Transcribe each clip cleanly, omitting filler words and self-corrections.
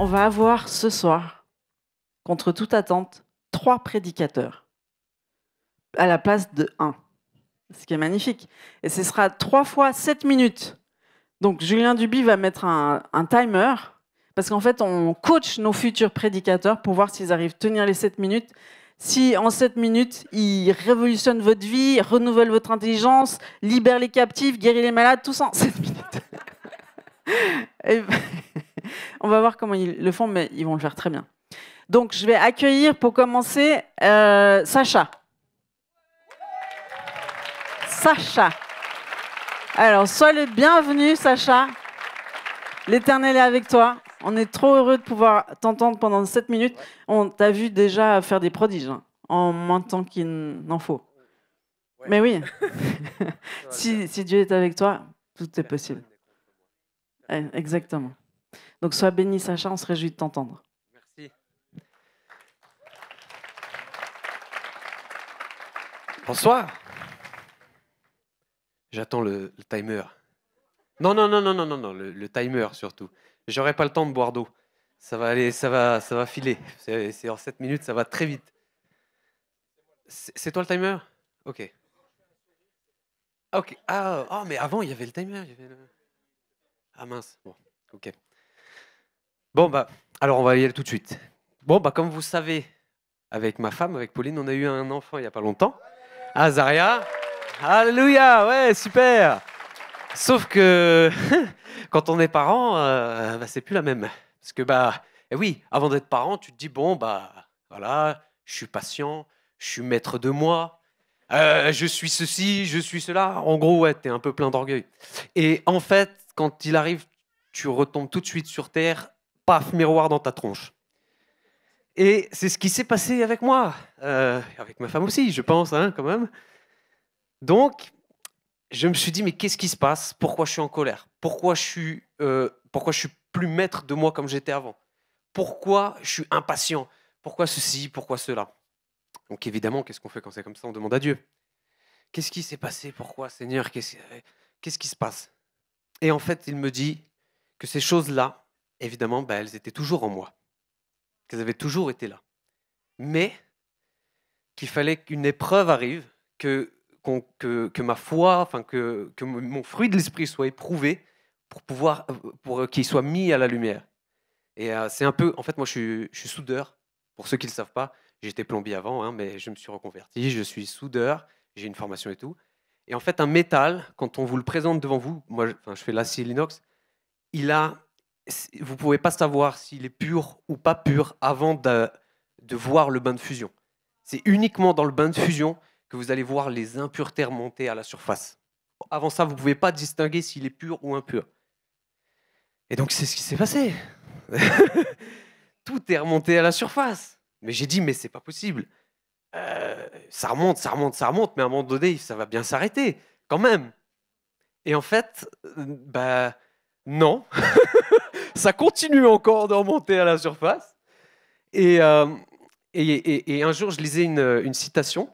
On va avoir ce soir, contre toute attente, 3 prédicateurs à la place de 1. Ce qui est magnifique. Et ce sera 3 fois 7 minutes. Donc Julien Duby va mettre un timer, parce qu'en fait, on coach nos futurs prédicateurs pour voir s'ils arrivent à tenir les 7 minutes. Si en 7 minutes, ils révolutionnent votre vie, renouvellent votre intelligence, libèrent les captifs, guérit les malades, tout ça en 7 minutes. Et on va voir comment ils le font, mais ils vont le faire très bien. Donc, je vais accueillir pour commencer Sacha. Sacha. Alors, sois le bienvenu, Sacha. L'Éternel est avec toi. On est trop heureux de pouvoir t'entendre pendant 7 minutes. On t'a vu déjà faire des prodiges, hein, en moins de temps qu'il n'en faut. Ouais. Mais oui, si Dieu est avec toi, tout est possible. Exactement. Donc, sois béni, Sacha, on se réjouit de t'entendre. Merci. Bonsoir. J'attends le timer. Non, le timer surtout. J'aurai pas le temps de boire d'eau. Ça va aller, ça va filer. C'est en 7 minutes, ça va très vite. C'est toi le timer? Ok. Ok. Ah, mais avant, il y avait le timer. Ah mince. Bon, ok. Bon, alors on va y aller tout de suite. Bon, comme vous savez, avec ma femme, avec Pauline, on a eu un enfant il n'y a pas longtemps. Azaria. Alléluia, ouais, super. Sauf que quand on est parent, c'est plus la même. Parce que oui, avant d'être parent, tu te dis bon voilà, je suis patient, je suis maître de moi, je suis ceci, je suis cela. En gros, ouais, t'es un peu plein d'orgueil. Et en fait, quand il arrive, tu retombes tout de suite sur terre, paf, miroir dans ta tronche. Et c'est ce qui s'est passé avec moi, avec ma femme aussi, je pense, hein, quand même. Donc, je me suis dit, mais qu'est-ce qui se passe? Pourquoi je suis en colère? Pourquoi je suis plus maître de moi comme j'étais avant? Pourquoi je suis impatient? Pourquoi ceci? Pourquoi cela? Donc évidemment, qu'est-ce qu'on fait quand c'est comme ça? On demande à Dieu. Qu'est-ce qui s'est passé? Pourquoi, Seigneur? Qu'est-ce qui se passe? Et en fait, il me dit que ces choses-là, évidemment, elles étaient toujours en moi. Qu'elles avaient toujours été là. Mais qu'il fallait qu'une épreuve arrive, que ma foi, que mon fruit de l'esprit soit éprouvé pour qu'il soit mis à la lumière. Et c'est un peu, en fait, moi je suis soudeur. Pour ceux qui ne le savent pas, j'étais plombier avant, hein, mais je me suis reconverti. Je suis soudeur, j'ai une formation et tout. Et en fait, un métal, quand on vous le présente devant vous, moi, je fais l'acier l'inox, vous ne pouvez pas savoir s'il est pur ou pas pur avant de voir le bain de fusion. C'est uniquement dans le bain de fusion que vous allez voir les impuretés remonter à la surface. Avant ça, vous ne pouvez pas distinguer s'il est pur ou impur. Et donc, c'est ce qui s'est passé. Tout est remonté à la surface. Mais j'ai dit, mais c'est pas possible. Ça remonte, mais à un moment donné, ça va bien s'arrêter, quand même. Et en fait, non. Ça continue encore de remonter à la surface. Et un jour, je lisais une citation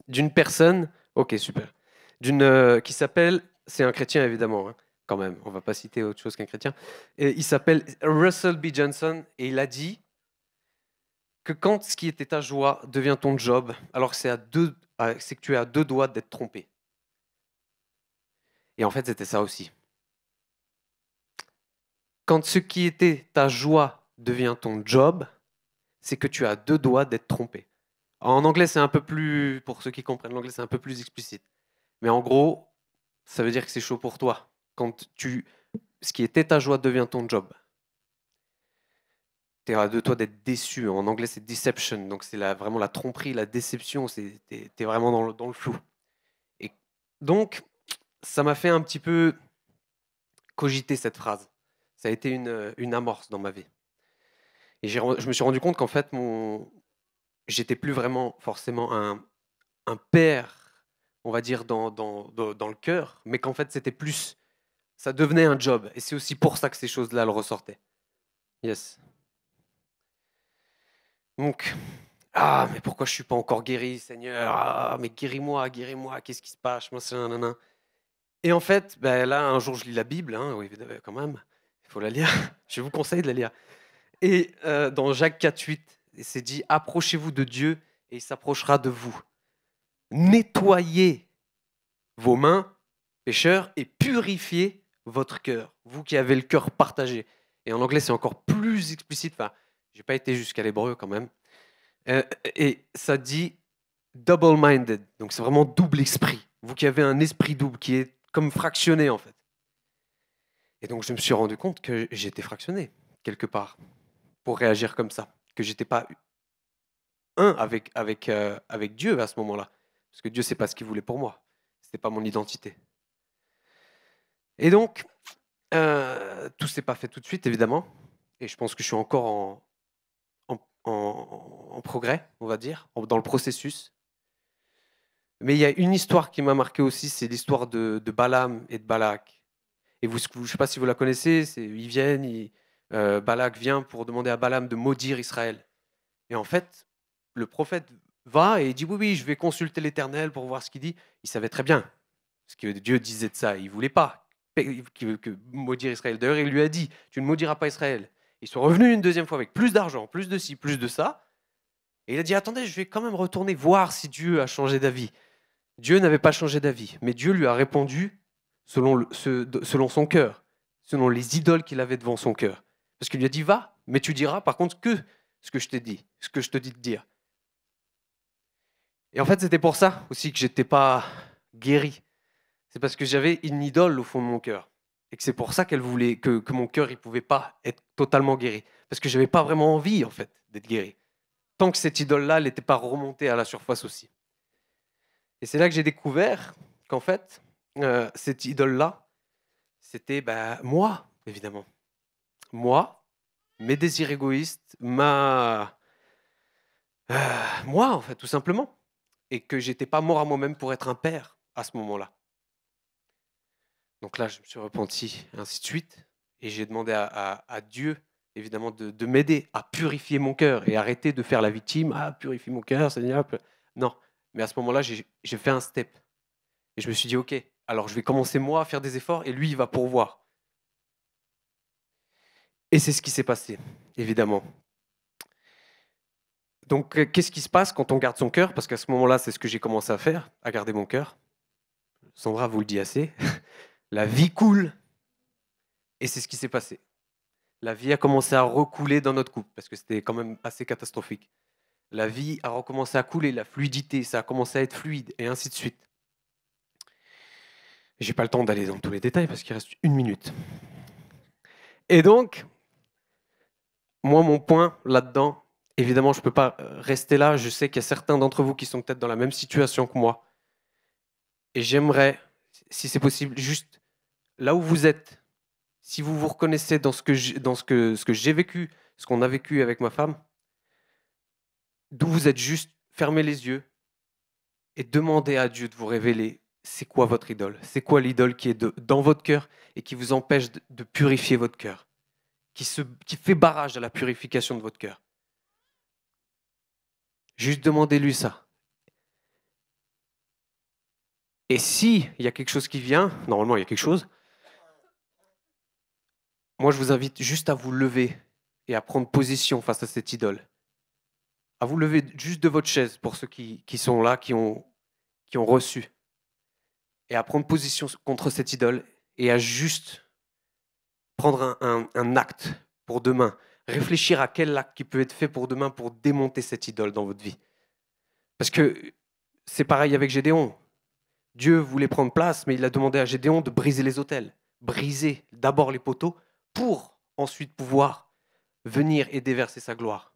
d'une personne, ok, super, qui s'appelle, c'est un chrétien évidemment, hein, quand même, on ne va pas citer autre chose qu'un chrétien, et il s'appelle Russell B. Johnson, et il a dit que quand ce qui était ta joie devient ton job, alors que c'est que tu es à 2 doigts d'être trompé. Et en fait, c'était ça aussi. Quand ce qui était ta joie devient ton job, c'est que tu as 2 doigts d'être trompé. En anglais, c'est un peu plus, pour ceux qui comprennent l'anglais, c'est un peu plus explicite. Mais en gros, ça veut dire que c'est chaud pour toi. Quand ce qui était ta joie devient ton job. Tu es à 2 doigts d'être déçu. En anglais, c'est deception. Donc, c'est vraiment la tromperie, la déception. Tu es vraiment dans le flou. Et donc, ça m'a fait un petit peu cogiter cette phrase. Ça a été une amorce dans ma vie. Et je me suis rendu compte qu'en fait, j'étais plus vraiment forcément un père, on va dire, dans le cœur, mais qu'en fait, c'était plus, ça devenait un job. Et c'est aussi pour ça que ces choses-là le ressortaient. Yes. Donc, mais pourquoi je ne suis pas encore guéri, Seigneur? Mais guéris-moi, qu'est-ce qui se passe? Et en fait, là, un jour, je lis la Bible, hein, oui, quand même, il faut la lire. Je vous conseille de la lire. Et dans Jacques 4,8, c'est dit « Approchez-vous de Dieu et il s'approchera de vous. Nettoyez vos mains, pécheurs, et purifiez votre cœur, vous qui avez le cœur partagé. » Et en anglais, c'est encore plus explicite. Enfin, je n'ai pas été jusqu'à l'hébreu quand même. Et ça dit « double-minded », donc c'est vraiment double esprit. Vous qui avez un esprit double, qui est comme fractionné en fait. Et donc, je me suis rendu compte que j'étais fractionné, quelque part, pour réagir comme ça. Que j'étais pas un avec Dieu à ce moment-là. Parce que Dieu, c'est pas ce qu'il voulait pour moi. C'était pas mon identité. Et donc, tout s'est pas fait tout de suite, évidemment. Et je pense que je suis encore en progrès, on va dire, dans le processus. Mais il y a une histoire qui m'a marqué aussi, c'est l'histoire de Balaam et de Balak. Et je ne sais pas si vous la connaissez, ils viennent, Balak vient pour demander à Balaam de maudire Israël. Et en fait, le prophète va et il dit oui, je vais consulter l'Éternel pour voir ce qu'il dit. Il savait très bien ce que Dieu disait de ça. Il ne voulait pas que maudire Israël. D'ailleurs, il lui a dit, tu ne maudiras pas Israël. Ils sont revenus une deuxième fois avec plus d'argent, plus de ci, plus de ça. Et il a dit, attendez, je vais quand même retourner voir si Dieu a changé d'avis. Dieu n'avait pas changé d'avis, mais Dieu lui a répondu selon son cœur, selon les idoles qu'il avait devant son cœur. Parce qu'il lui a dit, va, mais tu diras par contre que ce que je t'ai dit, ce que je te dis de dire. Et en fait, c'était pour ça aussi que j'étais pas guéri. C'est parce que j'avais une idole au fond de mon cœur. Et que c'est pour ça qu'elle voulait que mon cœur ne pouvait pas être totalement guéri. Parce que je n'avais pas vraiment envie, en fait, d'être guéri. Tant que cette idole-là, elle n'était pas remontée à la surface aussi. Et c'est là que j'ai découvert qu'en fait, cette idole-là, c'était moi, évidemment. Moi, mes désirs égoïstes, moi, en fait, tout simplement. Et que j'étais pas mort à moi-même pour être un père à ce moment-là. Donc là, je me suis repenti, ainsi de suite. Et j'ai demandé à Dieu, évidemment, de m'aider à purifier mon cœur et arrêter de faire la victime. Ah, purifie mon cœur, Seigneur. Non. Mais à ce moment-là, j'ai fait un step. Et je me suis dit, OK, alors je vais commencer moi à faire des efforts et lui, il va pourvoir. Et c'est ce qui s'est passé, évidemment. Donc, qu'est-ce qui se passe quand on garde son cœur? Parce qu'à ce moment-là, c'est ce que j'ai commencé à faire, à garder mon cœur. Sandra vous le dit assez. La vie coule. Et c'est ce qui s'est passé. La vie a commencé à recouler dans notre couple, parce que c'était quand même assez catastrophique. La vie a recommencé à couler, la fluidité, ça a commencé à être fluide, et ainsi de suite. J'ai pas le temps d'aller dans tous les détails, parce qu'il reste 1 minute. Et donc, moi, mon point là-dedans, évidemment, je ne peux pas rester là. Je sais qu'il y a certains d'entre vous qui sont peut-être dans la même situation que moi. Et j'aimerais, si c'est possible, juste là où vous êtes, si vous vous reconnaissez dans ce que j'ai vécu, ce qu'on a vécu avec ma femme, d'où vous êtes, juste fermez les yeux et demandez à Dieu de vous révéler c'est quoi votre idole, c'est quoi l'idole qui est dans votre cœur et qui vous empêche de purifier votre cœur, qui fait barrage à la purification de votre cœur. Juste demandez-lui ça. Et si il y a quelque chose qui vient, normalement il y a quelque chose, moi je vous invite juste à vous lever et à prendre position face à cette idole. À vous lever juste de votre chaise pour ceux qui sont là, qui ont reçu. Et à prendre position contre cette idole et à juste prendre un acte pour demain. Réfléchir à quel acte qui peut être fait pour demain pour démonter cette idole dans votre vie. Parce que c'est pareil avec Gédéon. Dieu voulait prendre place, mais il a demandé à Gédéon de briser les autels. Briser d'abord les poteaux pour ensuite pouvoir venir et déverser sa gloire.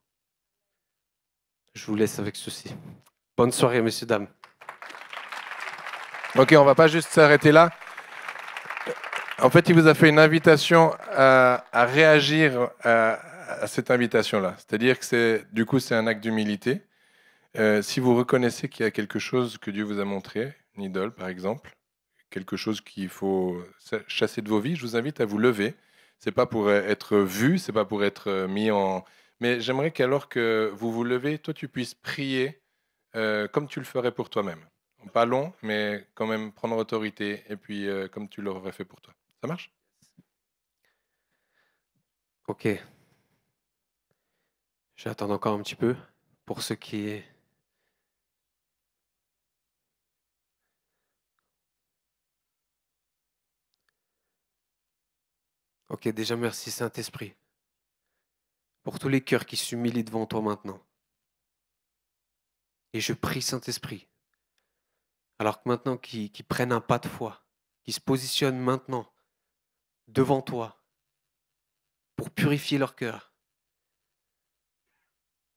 Je vous laisse avec ceci. Bonne soirée, messieurs, dames. Ok, on ne va pas juste s'arrêter là. En fait, il vous a fait une invitation à réagir à cette invitation-là. C'est-à-dire que c'est un acte d'humilité. Si vous reconnaissez qu'il y a quelque chose que Dieu vous a montré, une idole par exemple, quelque chose qu'il faut chasser de vos vies, je vous invite à vous lever. C'est pas pour être vu, c'est pas pour être mis en... Mais j'aimerais qu'alors que vous vous levez, toi tu puisses prier comme tu le ferais pour toi-même. Pas long, mais quand même prendre autorité et puis comme tu l'aurais fait pour toi. Ça marche? Ok. Je vais attendre encore un petit peu pour ceux qui... Ok, déjà merci Saint-Esprit pour tous les cœurs qui s'humilient devant toi maintenant. Et je prie Saint-Esprit, alors que maintenant qui prennent un pas de foi, qui se positionnent maintenant devant toi pour purifier leur cœur,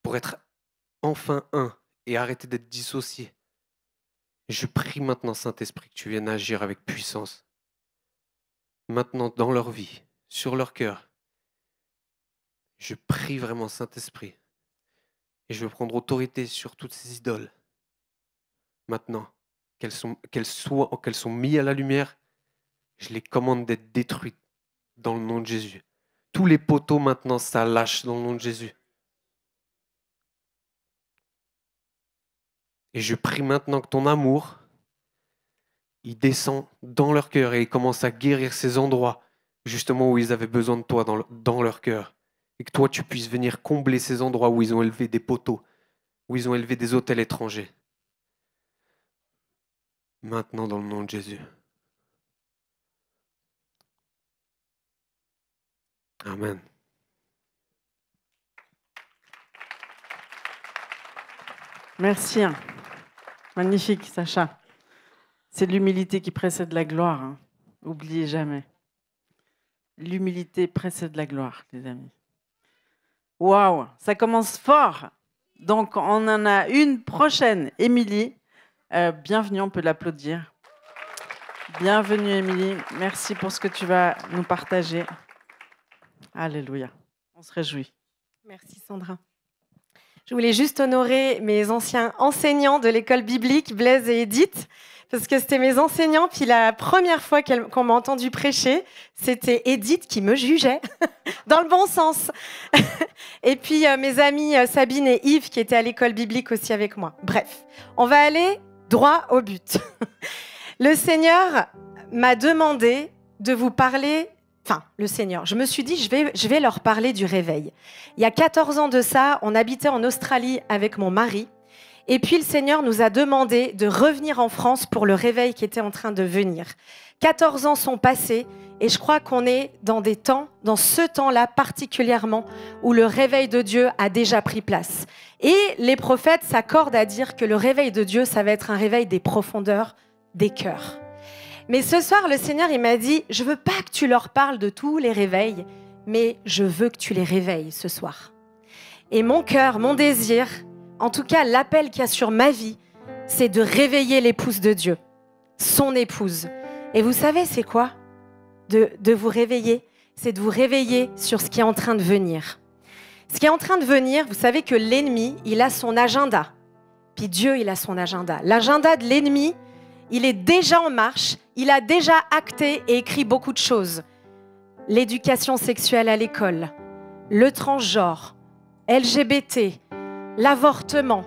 pour être enfin un et arrêter d'être dissociés. Je prie maintenant Saint-Esprit que tu viennes agir avec puissance, maintenant dans leur vie, sur leur cœur. Je prie vraiment Saint-Esprit et je veux prendre autorité sur toutes ces idoles. Maintenant, qu'elles sont mises à la lumière, je les commande d'être détruites dans le nom de Jésus. Tous les poteaux maintenant, ça lâche dans le nom de Jésus. Et je prie maintenant que ton amour, il descend dans leur cœur et il commence à guérir ces endroits justement où ils avaient besoin de toi dans leur cœur. Et que toi, tu puisses venir combler ces endroits où ils ont élevé des poteaux, où ils ont élevé des autels étrangers. Maintenant, dans le nom de Jésus. Amen. Merci. Magnifique, Sacha. C'est l'humilité qui précède la gloire. Hein. N'oubliez jamais. L'humilité précède la gloire, les amis. Waouh, ça commence fort. Donc, on en a une prochaine. Émilie, bienvenue, on peut l'applaudir. Bienvenue, Émilie. Merci pour ce que tu vas nous partager. Alléluia. On se réjouit. Merci, Sandra. Je voulais juste honorer mes anciens enseignants de l'école biblique, Blaise et Edith, parce que c'était mes enseignants. Puis la première fois qu'on m'a entendu prêcher, c'était Edith qui me jugeait, dans le bon sens. Et puis mes amis Sabine et Yves, qui étaient à l'école biblique aussi avec moi. Bref, on va aller droit au but. Le Seigneur m'a demandé de vous parler... Enfin, le Seigneur, je me suis dit, je vais leur parler du réveil. Il y a 14 ans de ça, on habitait en Australie avec mon mari. Et puis, le Seigneur nous a demandé de revenir en France pour le réveil qui était en train de venir. 14 ans sont passés et je crois qu'on est dans des temps, dans ce temps-là particulièrement, où le réveil de Dieu a déjà pris place. Et les prophètes s'accordent à dire que le réveil de Dieu, ça va être un réveil des profondeurs, des cœurs. Mais ce soir, le Seigneur, il m'a dit, je veux pas que tu leur parles de tous les réveils, mais je veux que tu les réveilles ce soir. Et mon cœur, mon désir, en tout cas l'appel qu'il y a sur ma vie, c'est de réveiller l'épouse de Dieu, son épouse. Et vous savez, c'est quoi ? De vous réveiller, c'est de vous réveiller sur ce qui est en train de venir. Ce qui est en train de venir, vous savez que l'ennemi, il a son agenda. Puis Dieu, il a son agenda. L'agenda de l'ennemi, il est déjà en marche, il a déjà acté et écrit beaucoup de choses. L'éducation sexuelle à l'école, le transgenre, LGBT, l'avortement,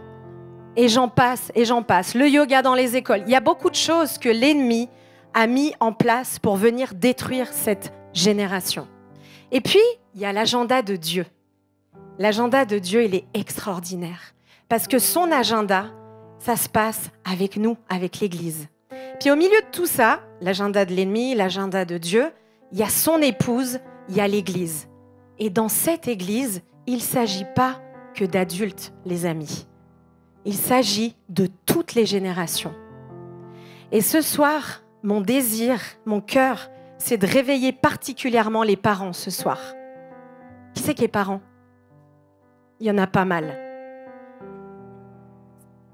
et j'en passe, le yoga dans les écoles. Il y a beaucoup de choses que l'ennemi a mis en place pour venir détruire cette génération. Et puis, il y a l'agenda de Dieu. L'agenda de Dieu, il est extraordinaire. Parce que son agenda, ça se passe avec nous, avec l'Église. Puis au milieu de tout ça, l'agenda de l'ennemi, l'agenda de Dieu, il y a son épouse, il y a l'Église. Et dans cette Église, il ne s'agit pas que d'adultes, les amis. Il s'agit de toutes les générations. Et ce soir, mon désir, mon cœur, c'est de réveiller particulièrement les parents ce soir. Qui c'est qui est parent ? Il y en a pas mal.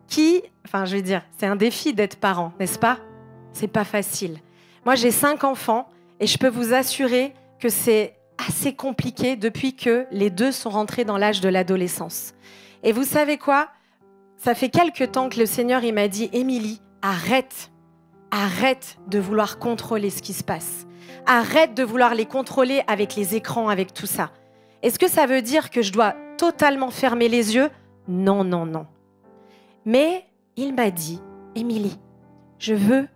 C'est un défi d'être parent, n'est-ce pas ? C'est pas facile. Moi, j'ai 5 enfants et je peux vous assurer que c'est assez compliqué depuis que les 2 sont rentrés dans l'âge de l'adolescence. Et vous savez quoi ? Ça fait quelques temps que le Seigneur il m'a dit « Émilie, arrête de vouloir contrôler ce qui se passe. Arrête de vouloir les contrôler avec les écrans, avec tout ça. Est-ce que ça veut dire que je dois totalement fermer les yeux ? Non, non, non. Mais il m'a dit « Émilie, je veux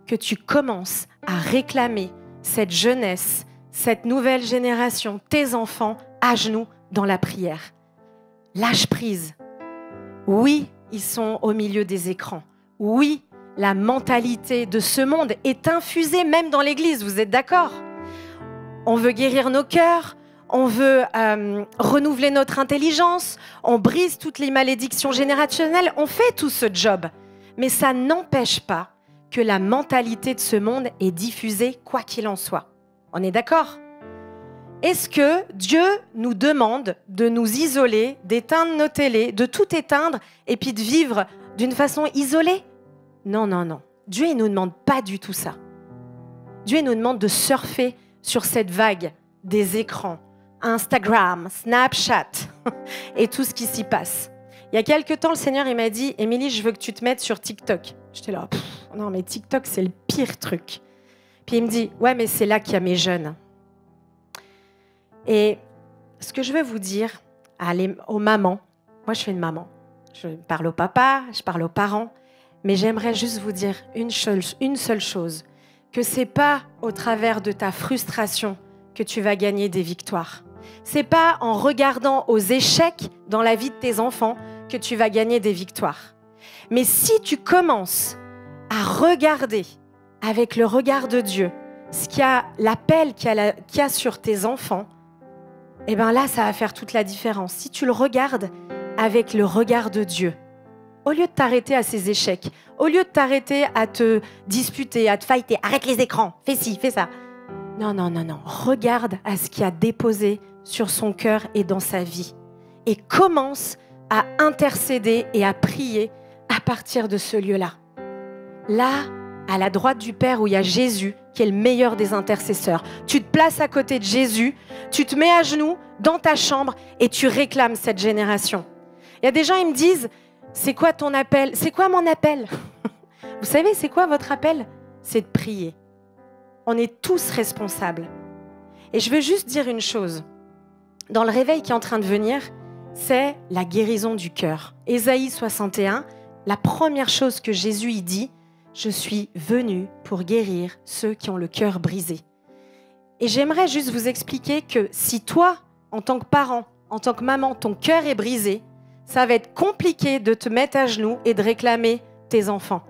que tu commences à réclamer cette jeunesse, cette nouvelle génération, tes enfants, à genoux dans la prière. lâche prise. Oui, ils sont au milieu des écrans. Oui, la mentalité de ce monde est infusée même dans l'Église, vous êtes d'accord? On veut guérir nos cœurs, on veut renouveler notre intelligence, on brise toutes les malédictions générationnelles, on fait tout ce job. Mais ça n'empêche pas que la mentalité de ce monde est diffusée quoi qu'il en soit. On est d'accord? Est-ce que Dieu nous demande de nous isoler, d'éteindre nos télés, de tout éteindre et puis de vivre d'une façon isolée? Non, non, non. Dieu, il ne nous demande pas du tout ça. Dieu, il nous demande de surfer sur cette vague des écrans, Instagram, Snapchat et tout ce qui s'y passe. Il y a quelques temps, le Seigneur il m'a dit « Émilie, je veux que tu te mettes sur TikTok. » J'étais là « Non, mais TikTok, c'est le pire truc. » Puis il me dit « Ouais, mais c'est là qu'il y a mes jeunes. » Et ce que je veux vous dire aux mamans, moi je suis une maman, je parle au papa, je parle aux parents, mais j'aimerais juste vous dire une seule chose, que c'est pas au travers de ta frustration que tu vas gagner des victoires. C'est pas en regardant aux échecs dans la vie de tes enfants que tu vas gagner des victoires. Mais si tu commences à regarder avec le regard de Dieu ce qu'il y a, l'appel qu'il y a sur tes enfants, eh bien là, ça va faire toute la différence. Si tu le regardes avec le regard de Dieu, au lieu de t'arrêter à ces échecs, au lieu de t'arrêter à te disputer, à te fighter, arrête les écrans, fais ci, fais ça. Non, non, non, non. Regarde à ce qu'il a déposé sur son cœur et dans sa vie. Et commence à intercéder et à prier à partir de ce lieu-là. Là, à la droite du Père où il y a Jésus, qui est le meilleur des intercesseurs. Tu te places à côté de Jésus, tu te mets à genoux dans ta chambre et tu réclames cette génération. Il y a des gens, ils me disent, c'est quoi ton appel? C'est quoi mon appel? Vous savez, c'est quoi votre appel? C'est de prier. On est tous responsables. Et je veux juste dire une chose. Dans le réveil qui est en train de venir, c'est la guérison du cœur. Ésaïe 61, la première chose que Jésus y dit, je suis venu pour guérir ceux qui ont le cœur brisé. Et j'aimerais juste vous expliquer que si toi, en tant que parent, en tant que maman, ton cœur est brisé, ça va être compliqué de te mettre à genoux et de réclamer tes enfants.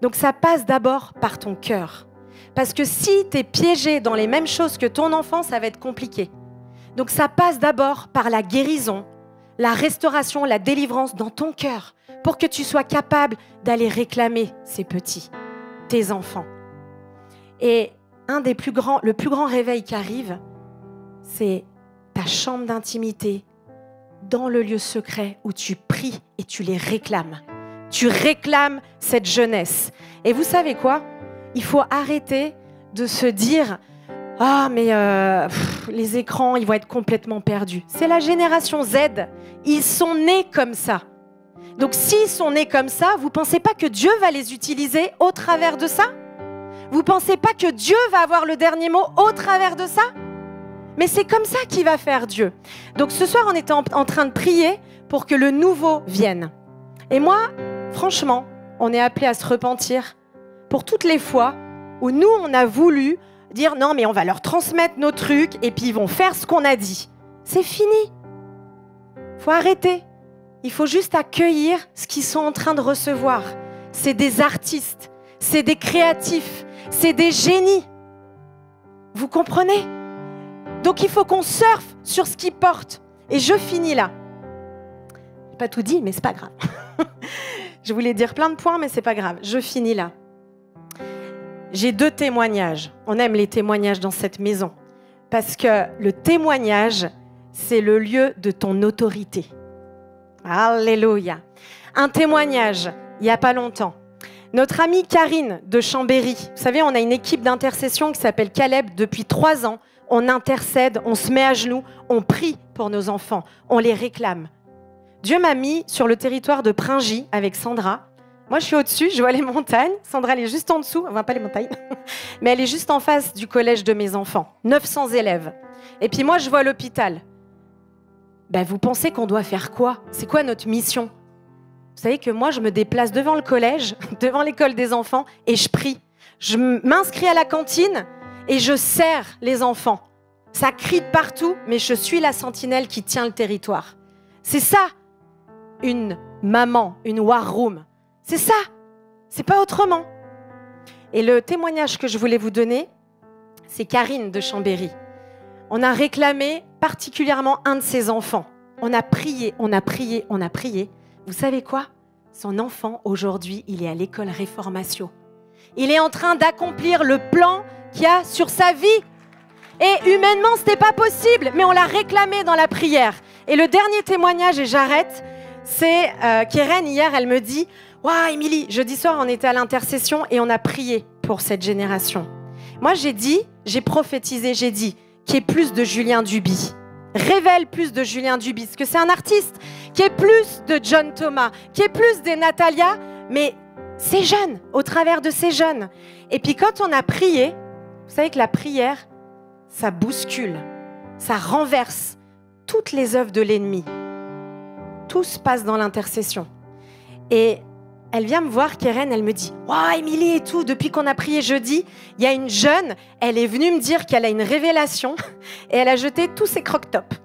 Donc ça passe d'abord par ton cœur. Parce que si tu es piégé dans les mêmes choses que ton enfant, ça va être compliqué. Donc ça passe d'abord par la guérison, la restauration, la délivrance dans ton cœur, pour que tu sois capable d'aller réclamer ces petits, tes enfants. Et le plus grand réveil qui arrive, c'est ta chambre d'intimité, dans le lieu secret où tu pries et tu les réclames. Tu réclames cette jeunesse. Et vous savez quoi? Il faut arrêter de se dire « Ah, mais les écrans, ils vont être complètement perdus. » C'est la génération Z. Ils sont nés comme ça. Donc, s'ils sont nés comme ça, vous ne pensez pas que Dieu va les utiliser au travers de ça? Vous ne pensez pas que Dieu va avoir le dernier mot au travers de ça? Mais c'est comme ça qu'il va faire Dieu. Donc, ce soir, on était en train de prier pour que le nouveau vienne. Et moi, franchement, on est appelé à se repentir pour toutes les fois où nous, on a voulu dire non, mais on va leur transmettre nos trucs et puis ils vont faire ce qu'on a dit. C'est fini. Il faut arrêter. Il faut juste accueillir ce qu'ils sont en train de recevoir. C'est des artistes, c'est des créatifs, c'est des génies. Vous comprenez? Donc il faut qu'on surfe sur ce qu'ils portent. Et je finis là. Je n'ai pas tout dit, mais c'est pas grave. Je voulais dire plein de points, mais c'est pas grave. Je finis là. J'ai 2 témoignages. On aime les témoignages dans cette maison. Parce que le témoignage, c'est le lieu de ton autorité. Alléluia. Un témoignage, il n'y a pas longtemps. Notre amie Karine de Chambéry, vous savez, on a une équipe d'intercession qui s'appelle Caleb depuis 3 ans. On intercède, on se met à genoux, on prie pour nos enfants, on les réclame. Dieu m'a mis sur le territoire de Pringy avec Sandra. Moi, je suis au-dessus, je vois les montagnes. Sandra, elle est juste en dessous, enfin pas les montagnes, mais elle est juste en face du collège de mes enfants. 900 élèves. Et puis moi, je vois l'hôpital. Ben, vous pensez qu'on doit faire quoi? C'est quoi notre mission? Vous savez que moi, je me déplace devant le collège, devant l'école des enfants, et je prie. Je m'inscris à la cantine et je sers les enfants. Ça crie de partout, mais je suis la sentinelle qui tient le territoire. C'est ça, une maman, une war room. C'est ça, c'est pas autrement. Et le témoignage que je voulais vous donner, c'est Karine de Chambéry. On a réclamé particulièrement un de ses enfants. On a prié, on a prié, on a prié. Vous savez quoi? Son enfant, aujourd'hui, il est à l'école Réformatio. Il est en train d'accomplir le plan qu'il y a sur sa vie. Et humainement, ce n'était pas possible, mais on l'a réclamé dans la prière. Et le dernier témoignage, et j'arrête, c'est Keren, hier, elle me dit « Waouh, Émilie, jeudi soir, on était à l'intercession et on a prié pour cette génération. » Moi, j'ai prophétisé, j'ai dit qu'il y ait plus de Julien Duby. Révèle plus de Julien Duby, parce que c'est un artiste, qui est plus de John Thomas, qui est plus des Natalia, mais ces jeunes, au travers de ces jeunes. Et puis quand on a prié, vous savez que la prière, ça bouscule, ça renverse toutes les œuvres de l'ennemi. Tout se passe dans l'intercession. Et elle vient me voir, Keren, elle me dit « Waouh, Émilie et tout, depuis qu'on a prié jeudi, il y a une jeune, elle est venue me dire qu'elle a une révélation et elle a jeté tous ses croque-tops. »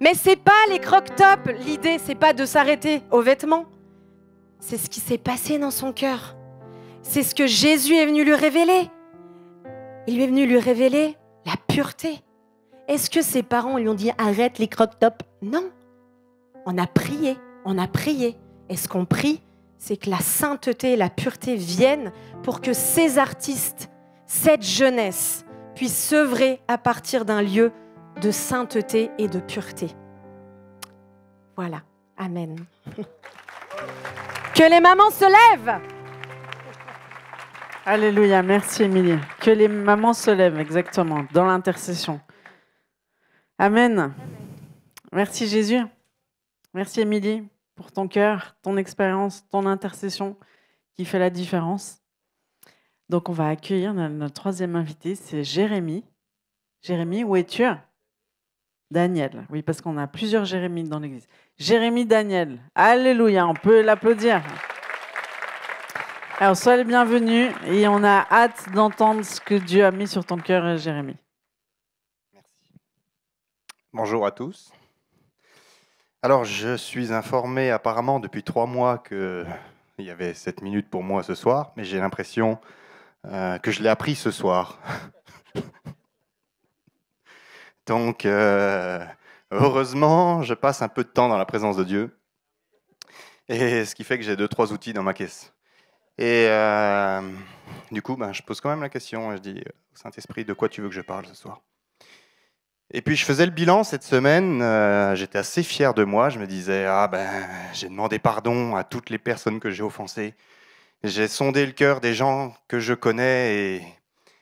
Mais c'est pas les croque-tops, l'idée, c'est pas de s'arrêter aux vêtements. C'est ce qui s'est passé dans son cœur. C'est ce que Jésus est venu lui révéler. Il est venu lui révéler la pureté. Est-ce que ses parents lui ont dit « Arrête les croque-tops » ? Non. On a prié, on a prié. Et ce qu'on prie, c'est que la sainteté et la pureté viennent pour que ces artistes, cette jeunesse, puissent s'œuvrer à partir d'un lieu de sainteté et de pureté. Voilà. Amen. Que les mamans se lèvent. Alléluia, merci Émilie. Que les mamans se lèvent, exactement, dans l'intercession. Amen. Merci Jésus. Merci Émilie pour ton cœur, ton expérience, ton intercession qui fait la différence. Donc on va accueillir notre troisième invité, c'est Jérémy. Jérémy, où es-tu? Daniel, oui, parce qu'on a plusieurs Jérémy dans l'église. Jérémy Daniel, alléluia, on peut l'applaudir. Alors, sois le bienvenu et on a hâte d'entendre ce que Dieu a mis sur ton cœur, Jérémy. Merci. Bonjour à tous. Alors, je suis informé apparemment depuis 3 mois qu'il y avait 7 minutes pour moi ce soir, mais j'ai l'impression que je l'ai appris ce soir. Donc, heureusement, je passe un peu de temps dans la présence de Dieu, et ce qui fait que j'ai 2-3 outils dans ma caisse. Et du coup, je pose quand même la question, et je dis, Saint-Esprit, de quoi tu veux que je parle ce soir? Et puis je faisais le bilan cette semaine, j'étais assez fier de moi, je me disais, j'ai demandé pardon à toutes les personnes que j'ai offensées, j'ai sondé le cœur des gens que je connais,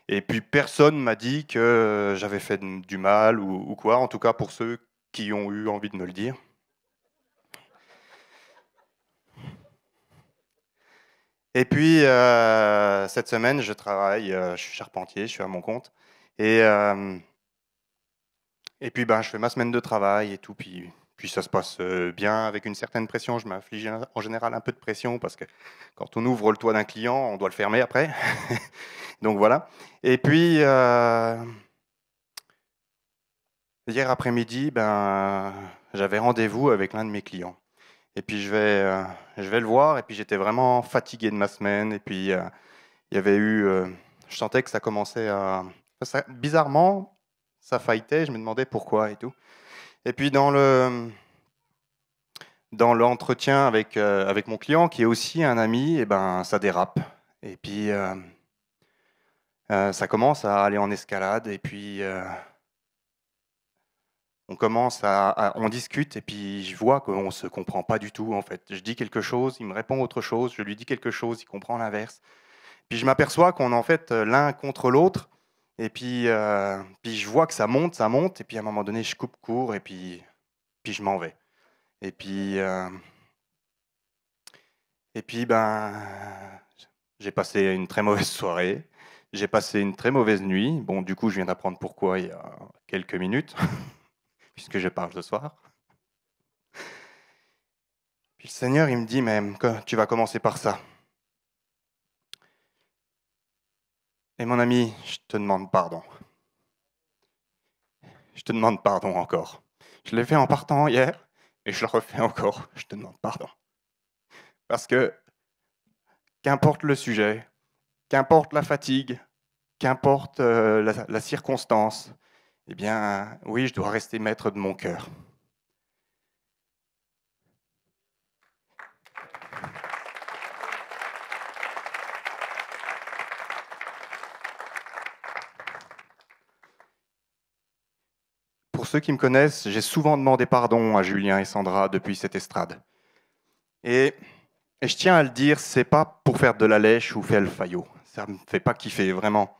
et puis personne m'a dit que j'avais fait du mal ou quoi, en tout cas pour ceux qui ont eu envie de me le dire. Et puis, cette semaine, je travaille, je suis charpentier, je suis à mon compte. Et puis, je fais ma semaine de travail et tout. Puis ça se passe bien avec une certaine pression. Je m'inflige en général un peu de pression parce que quand on ouvre le toit d'un client, on doit le fermer après. Donc voilà. Et puis, hier après-midi, j'avais rendez-vous avec l'un de mes clients. Et puis je vais le voir, et puis j'étais vraiment fatigué de ma semaine, et puis il y avait eu, je sentais que ça commençait à... bizarrement, ça fightait, je me demandais pourquoi et tout. Et puis dans l'entretien avec mon client, qui est aussi un ami, et ça dérape. Et puis ça commence à aller en escalade, et puis... on discute et puis je vois qu'on ne se comprend pas du tout en fait. Je dis quelque chose, il me répond autre chose, je lui dis quelque chose, il comprend l'inverse. Puis je m'aperçois qu'on est en fait l'un contre l'autre et puis je vois que ça monte et puis à un moment donné je coupe court et puis je m'en vais. Et puis j'ai passé une très mauvaise soirée, j'ai passé une très mauvaise nuit. Bon, du coup je viens d'apprendre pourquoi il y a quelques minutes. Puisque je parle ce soir. Puis le Seigneur, il me dit, mais tu vas commencer par ça. Et mon ami, je te demande pardon. Je te demande pardon encore. Je l'ai fait en partant hier, Et je le refais encore, je te demande pardon. Parce que, qu'importe le sujet, qu'importe la fatigue, qu'importe la circonstance, eh bien, oui, je dois rester maître de mon cœur. Pour ceux qui me connaissent, j'ai souvent demandé pardon à Julien et Sandra depuis cette estrade. Et je tiens à le dire, c'est pas pour faire de la lèche ou faire le faillot. Ça me fait pas kiffer, vraiment.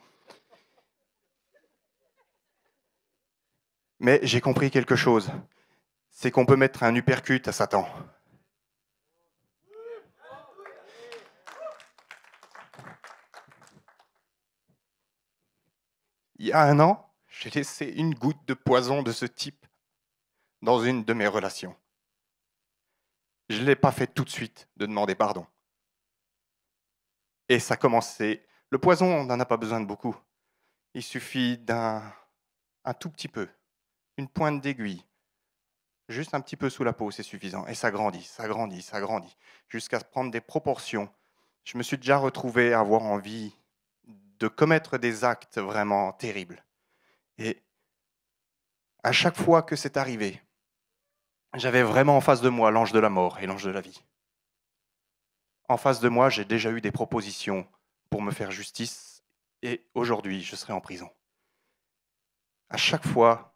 Mais j'ai compris quelque chose. C'est qu'on peut mettre un uppercut à Satan. Il y a 1 an, j'ai laissé une goutte de poison de ce type dans une de mes relations. Je ne l'ai pas fait tout de suite de demander pardon. Et ça a commencé. Le poison, on n'en a pas besoin de beaucoup. Il suffit d'un tout petit peu, une pointe d'aiguille. Juste un petit peu sous la peau, c'est suffisant. Et ça grandit, ça grandit, ça grandit, jusqu'à prendre des proportions. Je me suis déjà retrouvé à avoir envie de commettre des actes vraiment terribles. Et à chaque fois que c'est arrivé, j'avais vraiment en face de moi l'ange de la mort et l'ange de la vie. En face de moi, j'ai déjà eu des propositions pour me faire justice et aujourd'hui, je serai en prison. À chaque fois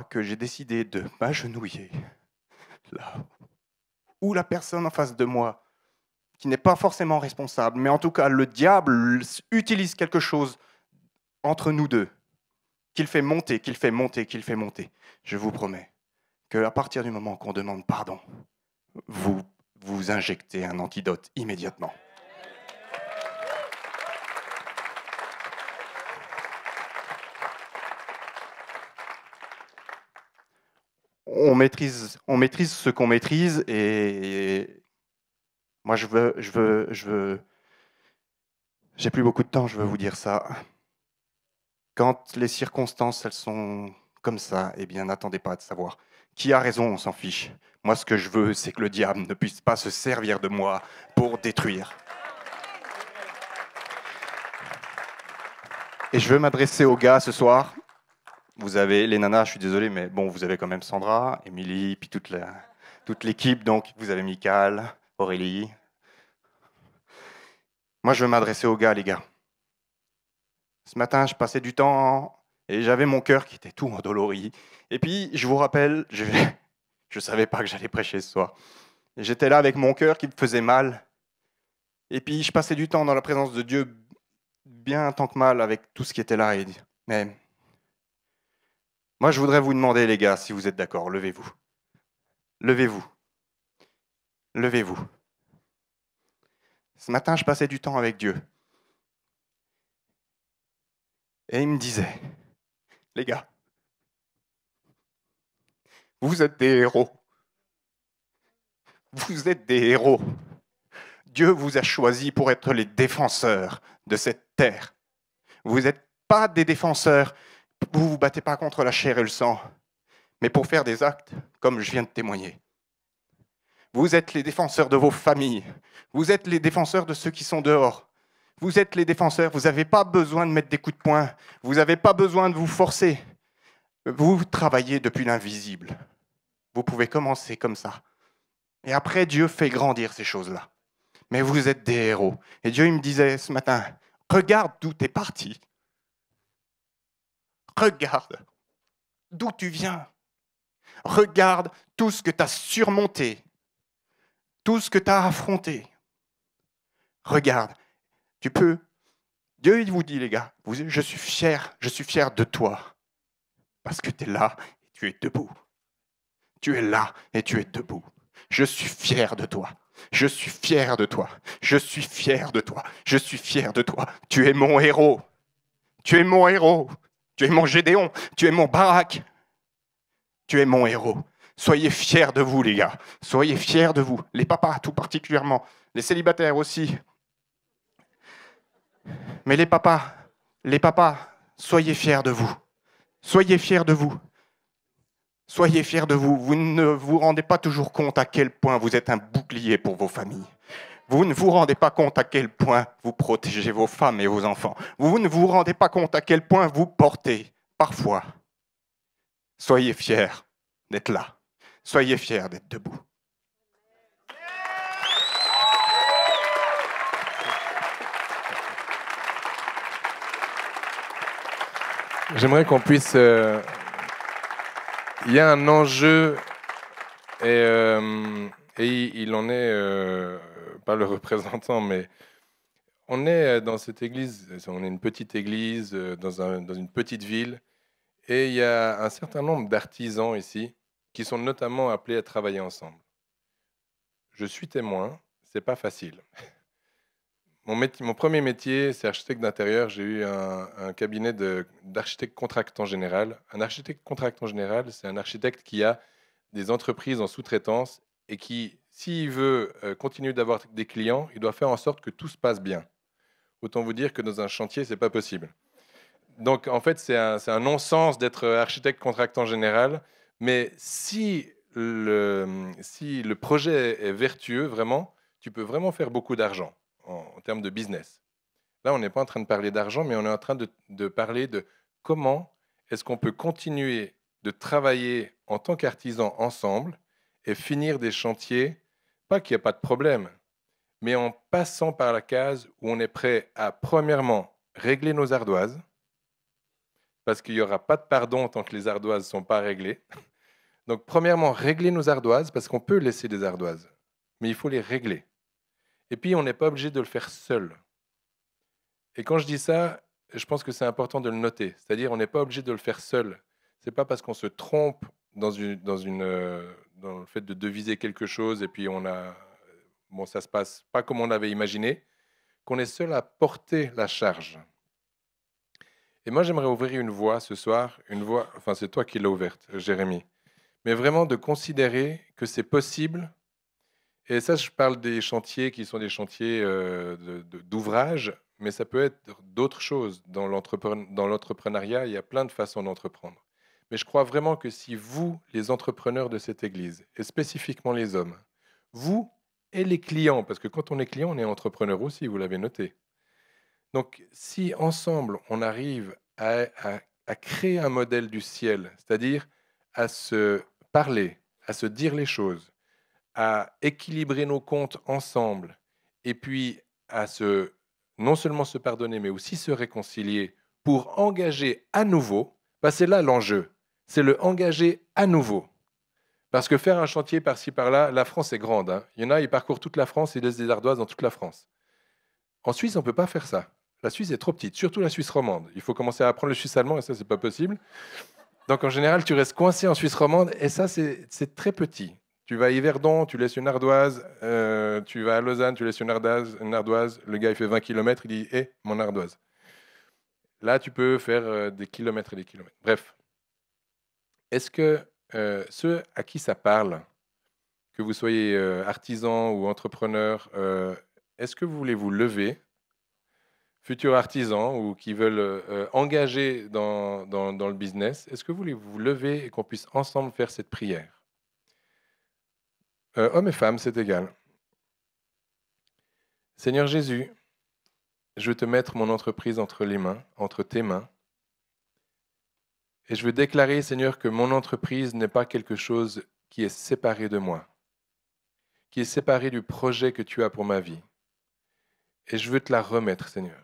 que j'ai décidé de m'agenouiller, là, ou la personne en face de moi, qui n'est pas forcément responsable, mais en tout cas, le diable utilise quelque chose entre nous deux, qu'il fait monter, qu'il fait monter, qu'il fait monter. Je vous promets qu'à partir du moment qu'on demande pardon, vous injectez un antidote immédiatement. On maîtrise ce qu'on maîtrise et moi j'ai plus beaucoup de temps, je veux vous dire ça. Quand les circonstances, elles sont comme ça, eh bien n'attendez pas de savoir. Qui a raison, on s'en fiche. Moi ce que je veux, c'est que le diable ne puisse pas se servir de moi pour détruire. Et je veux m'adresser aux gars ce soir. Vous avez les nanas, je suis désolé, mais bon, vous avez quand même Sandra, Émilie, puis toute l'équipe. Donc, vous avez Michael, Aurélie. Moi, je veux m'adresser aux gars, les gars. Ce matin, je passais du temps et j'avais mon cœur qui était tout endolori. Et puis, je vous rappelle, je ne savais pas que j'allais prêcher ce soir. J'étais là avec mon cœur qui me faisait mal. Et puis, je passais du temps dans la présence de Dieu, bien tant que mal, avec tout ce qui était là. Mais moi, je voudrais vous demander, les gars, si vous êtes d'accord, levez-vous. Levez-vous. Levez-vous. Ce matin, je passais du temps avec Dieu. Et il me disait, les gars, vous êtes des héros. Vous êtes des héros. Dieu vous a choisis pour être les défenseurs de cette terre. Vous n'êtes pas des défenseurs. Vous ne vous battez pas contre la chair et le sang, mais pour faire des actes comme je viens de témoigner. Vous êtes les défenseurs de vos familles. Vous êtes les défenseurs de ceux qui sont dehors. Vous êtes les défenseurs. Vous n'avez pas besoin de mettre des coups de poing. Vous n'avez pas besoin de vous forcer. Vous travaillez depuis l'invisible. Vous pouvez commencer comme ça. Et après, Dieu fait grandir ces choses-là. Mais vous êtes des héros. Et Dieu il me disait ce matin, regarde d'où tu es parti. Regarde d'où tu viens. Regarde tout ce que tu as surmonté, tout ce que tu as affronté. Regarde, tu peux. Dieu, il vous dit, les gars, je suis fier de toi. Parce que tu es là et tu es debout. Tu es là et tu es debout. Je suis fier de toi. Je suis fier de toi. Je suis fier de toi. Je suis fier de toi. Tu es mon héros. Tu es mon héros. Tu es mon Gédéon, tu es mon Barak. Tu es mon héros. Soyez fiers de vous, les gars. Soyez fiers de vous. Les papas, tout particulièrement. Les célibataires aussi. Mais les papas, soyez fiers de vous. Soyez fiers de vous. Soyez fiers de vous. Vous ne vous rendez pas toujours compte à quel point vous êtes un bouclier pour vos familles. Vous ne vous rendez pas compte à quel point vous protégez vos femmes et vos enfants. Vous ne vous rendez pas compte à quel point vous portez parfois. Soyez fiers d'être là. Soyez fiers d'être debout. J'aimerais qu'on puisse... Il y a un enjeu, et il en est, pas le représentant, mais on est dans cette église, on est une petite église dans une petite ville, et il y a un certain nombre d'artisans ici qui sont notamment appelés à travailler ensemble. Je suis témoin, c'est pas facile. Mon premier métier, c'est architecte d'intérieur. J'ai eu un cabinet d'architecte contractant général. Un architecte contractant général, c'est un architecte qui a des entreprises en sous-traitance et qui, s'il veut continuer d'avoir des clients, il doit faire en sorte que tout se passe bien. Autant vous dire que dans un chantier, c'est pas possible. Donc, en fait, c'est un non-sens d'être architecte contractant général. Mais si le projet est vertueux, vraiment, tu peux vraiment faire beaucoup d'argent en termes de business. Là, on n'est pas en train de parler d'argent, mais on est en train de parler de comment est-ce qu'on peut continuer de travailler en tant qu'artisans ensemble et finir des chantiers, pas qu'il n'y a pas de problème, mais en passant par la case où on est prêt à, premièrement, régler nos ardoises, parce qu'il n'y aura pas de pardon tant que les ardoises ne sont pas réglées. Donc, premièrement, régler nos ardoises, parce qu'on peut laisser des ardoises, mais il faut les régler. Et puis, on n'est pas obligé de le faire seul. Et quand je dis ça, je pense que c'est important de le noter. C'est-à-dire, on n'est pas obligé de le faire seul. Ce n'est pas parce qu'on se trompe dans le fait de deviser quelque chose et puis ça ne se passe pas comme on avait imaginé, qu'on est seul à porter la charge. Et moi, j'aimerais ouvrir une voie ce soir, enfin, c'est toi qui l'as ouverte, Jérémy, mais vraiment de considérer que c'est possible. Et ça, je parle des chantiers qui sont des chantiers d'ouvrage, mais ça peut être d'autres choses. Dans l'entrepreneuriat, il y a plein de façons d'entreprendre. Mais je crois vraiment que si vous, les entrepreneurs de cette église, et spécifiquement les hommes, vous et les clients, parce que quand on est client, on est entrepreneur aussi, vous l'avez noté. Donc, si ensemble, on arrive à créer un modèle du ciel, c'est-à-dire à se parler, à se dire les choses, à équilibrer nos comptes ensemble, et puis à non seulement se pardonner, mais aussi se réconcilier pour engager à nouveau, c'est là l'enjeu, c'est le engager à nouveau. Parce que faire un chantier par-ci, par-là, la France est grande. Hein. Il y en a, ils parcourent toute la France, ils laissent des ardoises dans toute la France. En Suisse, on ne peut pas faire ça. La Suisse est trop petite, surtout la Suisse romande. Il faut commencer à apprendre le suisse allemand, et ça, ce n'est pas possible. Donc, en général, tu restes coincé en Suisse romande, et ça, c'est très petit. Tu vas à Yverdon, tu laisses une ardoise. Tu vas à Lausanne, tu laisses une ardoise. Le gars, il fait 20 km, il dit « Hé, mon ardoise ». Là, tu peux faire des kilomètres et des kilomètres. Bref. Est-ce que ceux à qui ça parle, que vous soyez artisan ou entrepreneur, est-ce que vous voulez vous lever, futurs artisans ou qui veulent engager dans le business, est-ce que vous voulez vous lever et qu'on puisse ensemble faire cette prière? Hommes et femmes, c'est égal. Seigneur Jésus, je veux te mettre mon entreprise entre tes mains. Et je veux déclarer, Seigneur, que mon entreprise n'est pas quelque chose qui est séparé de moi, qui est séparé du projet que tu as pour ma vie. Et je veux te la remettre, Seigneur.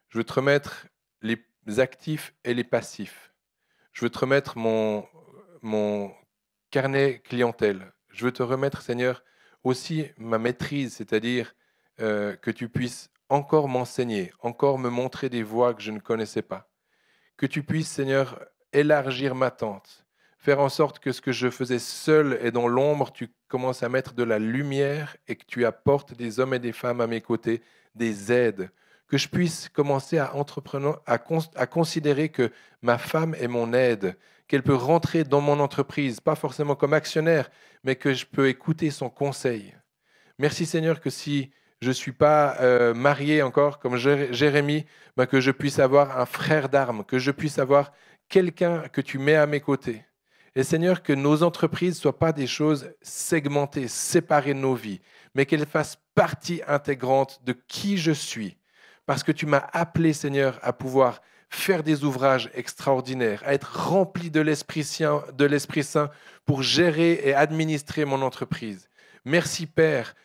Je veux te remettre les actifs et les passifs. Je veux te remettre mon carnet clientèle. Je veux te remettre, Seigneur, aussi ma maîtrise, c'est-à-dire que tu puisses encore m'enseigner, encore me montrer des voies que je ne connaissais pas. Que tu puisses, Seigneur, élargir ma tente, faire en sorte que ce que je faisais seul et dans l'ombre, tu commences à mettre de la lumière et que tu apportes des hommes et des femmes à mes côtés, des aides, que je puisse commencer à considérer que ma femme est mon aide, qu'elle peut rentrer dans mon entreprise, pas forcément comme actionnaire, mais que je peux écouter son conseil. Merci Seigneur que si je ne suis pas marié encore comme Jérémy, que je puisse avoir un frère d'armes, que je puisse avoir quelqu'un que tu mets à mes côtés. Et Seigneur, que nos entreprises ne soient pas des choses segmentées, séparées de nos vies, mais qu'elles fassent partie intégrante de qui je suis. Parce que tu m'as appelé, Seigneur, à pouvoir faire des ouvrages extraordinaires, à être rempli de l'Esprit Saint pour gérer et administrer mon entreprise. Merci, Père,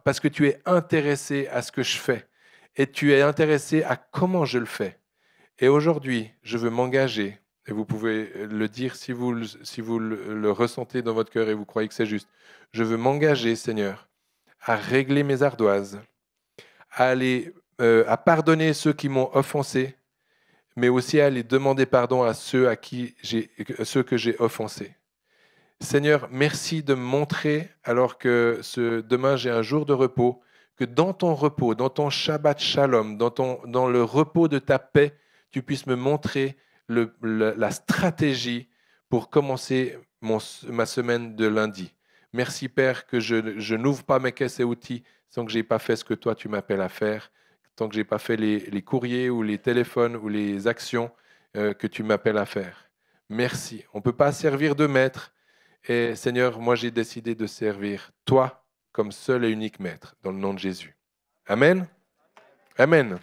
parce que tu es intéressé à ce que je fais et tu es intéressé à comment je le fais. Et aujourd'hui, je veux m'engager, et vous pouvez le dire si vous le ressentez dans votre cœur et vous croyez que c'est juste. Je veux m'engager, Seigneur, à régler mes ardoises, à pardonner ceux qui m'ont offensé, mais aussi à aller demander pardon à ceux que j'ai offensés. Seigneur, merci de me montrer, alors que demain j'ai un jour de repos, que dans ton repos, dans ton Shabbat Shalom, dans le repos de ta paix, tu puisses me montrer la stratégie pour commencer ma semaine de lundi. Merci Père que je n'ouvre pas mes caisses et outils sans que je n'ai pas fait ce que toi tu m'appelles à faire, tant que je n'ai pas fait les courriers ou les téléphones ou les actions que tu m'appelles à faire. Merci. On ne peut pas servir de maître. Et Seigneur, moi j'ai décidé de servir toi comme seul et unique maître, dans le nom de Jésus. Amen. Amen.